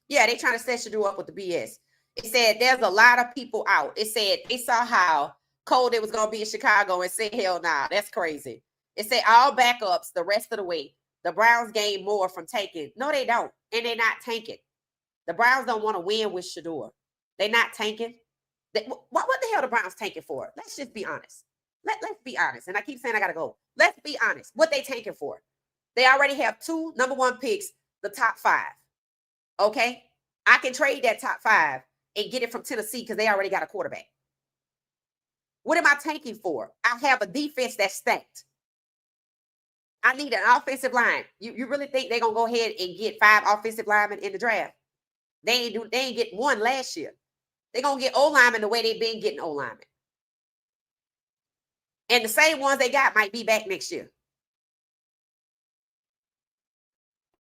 Yeah, they trying to set Shedeur up with the BS. It said there's a lot of people out. It said they saw how cold it was going to be in Chicago and said, hell nah, that's crazy. It said all backups the rest of the way. The Browns gain more from tanking. No, they don't. And they're not tanking. The Browns don't want to win with Shedeur. They're not tanking. What the hell the Browns tanking for? Let's just be honest. Let's be honest. And I keep saying I got to go. Let's be honest. What they tanking for? They already have 2 number 1 picks, the top 5. Okay? I can trade that top 5 and get it from Tennessee because they already got a quarterback. What am I tanking for? I have a defense that's stacked. I need an offensive line. You really think they're going to go ahead and get 5 offensive linemen in the draft? They ain't get 1 last year. They're going to get O-linemen the way they've been getting O-linemen. And the same ones they got might be back next year.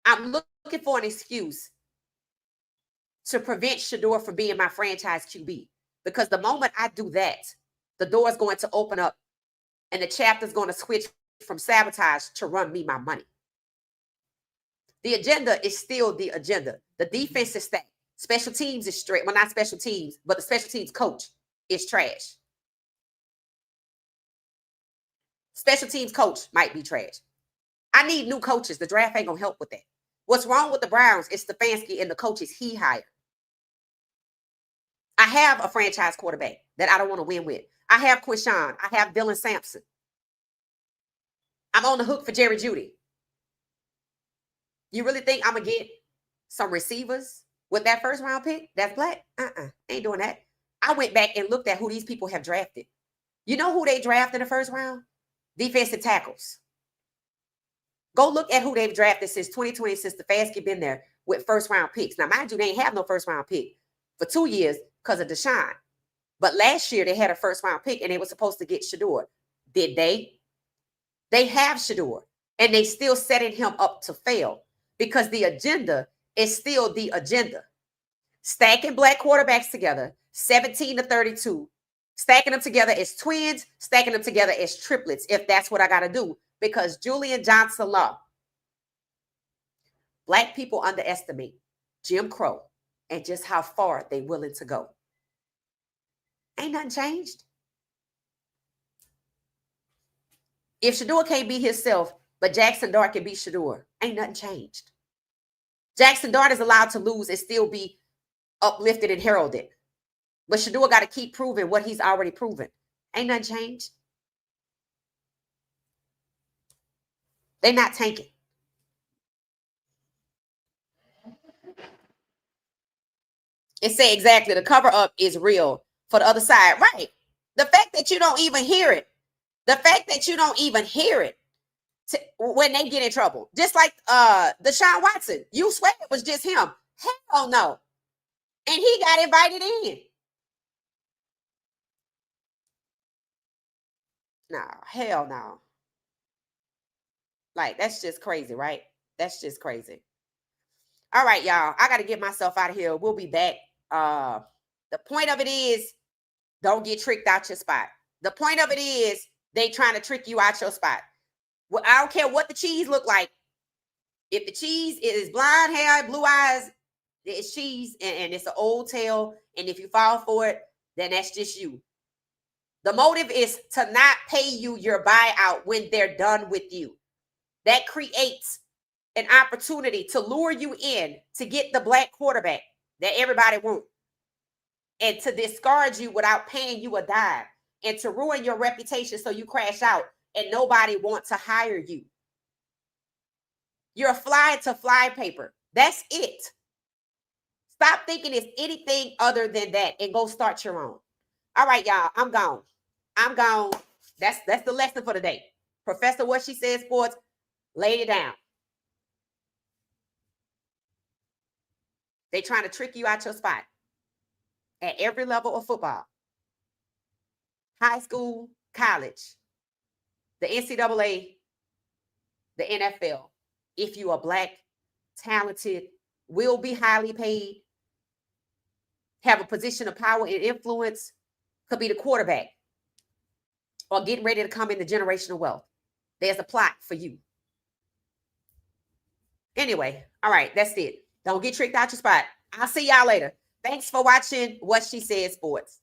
I'm looking for an excuse to prevent Shedeur from being my franchise QB. Because the moment I do that, the door is going to open up and the chapter is going to switch from sabotage to run me my money. The agenda is still the agenda. The defense is stacked. Special teams is straight. Well, not special teams, but the special teams coach is trash. Special teams coach might be trash. I need new coaches. The draft ain't going to help with that. What's wrong with the Browns is Stefanski and the coaches he hired. I have a franchise quarterback that I don't want to win with. I have Quinshawn. I have Dylan Sampson. I'm on the hook for Jerry Jeudy. You really think I'm going to get some receivers with that first round pick? That's black? Ain't doing that. I went back and looked at who these people have drafted. You know who they drafted in the first round? Defensive tackles. Go look at who they've drafted since 2020, since Stefanski been there with first round picks. Now, mind you, they ain't have no first round pick for 2 years because of Deshaun. But last year they had a first round pick and they were supposed to get Shedeur. Did they? They have Shedeur, and they still setting him up to fail because the agenda is still the agenda. Stacking black quarterbacks together, 17 to 32, stacking them together as twins, stacking them together as triplets, if that's what I got to do. Because Julian Johnson Law, black people underestimate Jim Crow and just how far they willing to go. Ain't nothing changed. If Shedeur can't be himself, but Jackson Dart can be Shedeur, ain't nothing changed. Jackson Dart is allowed to lose and still be uplifted and heralded. But Shedeur got to keep proving what he's already proven. Ain't nothing changed. They're not tanking. It say exactly the cover up is real for the other side. Right. The fact that you don't even hear it. The fact that you don't even hear it when they get in trouble. Just like Deshaun Watson. You swear it was just him. Hell no. And he got invited in. No, hell no. Like, that's just crazy, right? That's just crazy. All right, y'all. I got to get myself out of here. We'll be back. The point of it is, don't get tricked out your spot. The point of it is, they trying to trick you out your spot. Well, I don't care what the cheese look like. If the cheese is blonde hair, blue eyes, it's cheese, and it's an old tail. And if you fall for it, then that's just you. The motive is to not pay you your buyout when they're done with you. That creates an opportunity to lure you in to get the black quarterback that everybody wants, and to discard you without paying you a dime, and to ruin your reputation so you crash out and nobody wants to hire you. You're a fly to fly paper. That's it. Stop thinking it's anything other than that and go start your own. All right, y'all. I'm gone. I'm gone. That's the lesson for the day. Professor What She Said Sports laid it down. They trying to trick you out your spot at every level of football. High school, college, the NCAA, the NFL. If you are black, talented, will be highly paid, have a position of power and influence, could be the quarterback, or getting ready to come into generational wealth. There's a plot for you. Anyway, all right, that's it. Don't get tricked out your spot. I'll see y'all later. Thanks for watching What She Said Sports.